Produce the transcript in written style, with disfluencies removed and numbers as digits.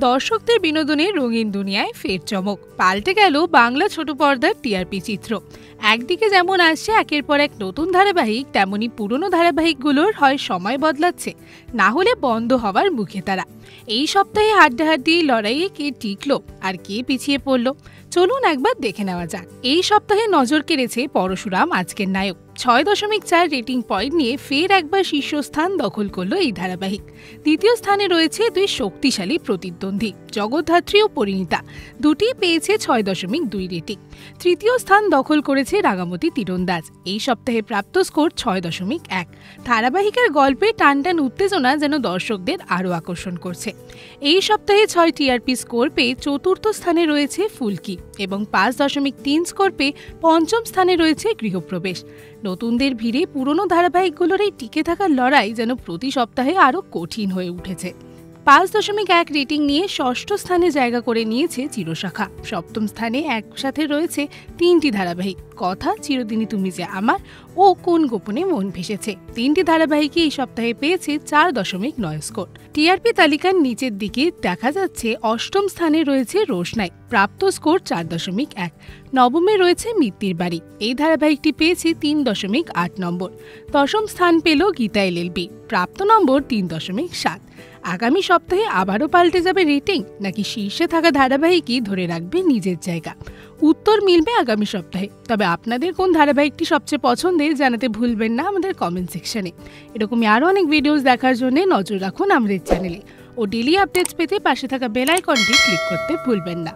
দর্শকদের বিনোদনের রঙিন দুনিয়ায় ফের চমক, পাল্টে গেল বাংলা ছোট পর্দার টিআরপি চিত্র। একদিকে যেমন আসছে একের পর এক নতুন ধারাবাহিক, তেমনি পুরনো ধারাবাহিকগুলোর হয় সময় বদলাচ্ছে, না হলে বন্ধ হওয়ার মুখে তারা। এই সপ্তাহে হাড্ডাহাড্ডি লড়াইয়ে কে টিকলো আর কে পিছিয়ে পড়ল, চলুন একবার দেখে নেওয়া যাক। এই সপ্তাহে নজর কেড়েছে পরশুরাম আজকের নায়ক। ৬.৪ রেটিং পয়েন্ট নিয়ে ফের একবার শীর্ষস্থান দখল করলো এই ধারাবাহিক। দ্বিতীয় স্থানে রয়েছে দুই শক্তিশালী প্রতিদ্বন্দ্বী জগদ্ধাত্রী ও পরিণীতা, দুটি পেয়েছে ৬.২ রেটিং। তৃতীয় স্থান দখল করেছে রাঙামতি তীরন্দাজ, এই সপ্তাহে প্রাপ্ত স্কোর ৬.১। ধারাবাহিকের গল্পে টানটান উত্তেজনা যেন দর্শকদের আরও আকর্ষণ করছে। এই সপ্তাহে ৬ টিআরপি স্কোর পেয়ে চতুর্থ স্থানে রয়েছে ফুলকি এবং ৫.৩ স্কোর পেয়ে পঞ্চম স্থানে রয়েছে গৃহপ্রবেশ। নতুনদের ভিড়ে পুরনো ধারাবাহিকগুলোর এই টিকে থাকার লড়াই যেন প্রতি সপ্তাহে আরও কঠিন হয়ে উঠেছে। ৫.১ রেটিং নিয়ে ষষ্ঠ স্থানে জায়গা করে নিয়েছে চিরশাখা। সপ্তম স্থানে একসাথে রয়েছে তিনটি ধারাবাহিক, কথা, চিরদিনই তুমি যে আমার ও কোন গোপনে মন ভেসেছে। তিনটি ধারাবাহিকই এই সপ্তাহে পেয়েছে ৪.৯ স্কোর। টিআরপি তালিকার নিচের দিকে দেখা যাচ্ছে অষ্টম স্থানে রয়েছে রোশনাই, প্রাপ্ত স্কোর ৪.১। নবমে রয়েছে মিত্তির বাড়ি, এই ধারাবাহিকটি পেয়েছে ৩.৮ নম্বর। দশম স্থান পেল গীতা এলএলবি, প্রাপ্ত নম্বর ৩.৭। আগামী সপ্তাহে আবারও পাল্টে যাবে রেটিং, নাকি শীর্ষে থাকা ধারাবাহিকই ধরে রাখবে নিজের জায়গা? উত্তর মিলবে আগামী সপ্তাহে। তবে আপনাদের কোন ধারাবাহিকটি সবচেয়ে পছন্দের জানাতে ভুলবেন না আমাদের কমেন্ট সেকশনে। এরকমই আরও অনেক ভিডিওস দেখার জন্য নজর রাখুন আমাদের চ্যানেলে ও ডেইলি আপডেটস পেতে পাশে থাকা বেল আইকনটি ক্লিক করতে ভুলবেন না।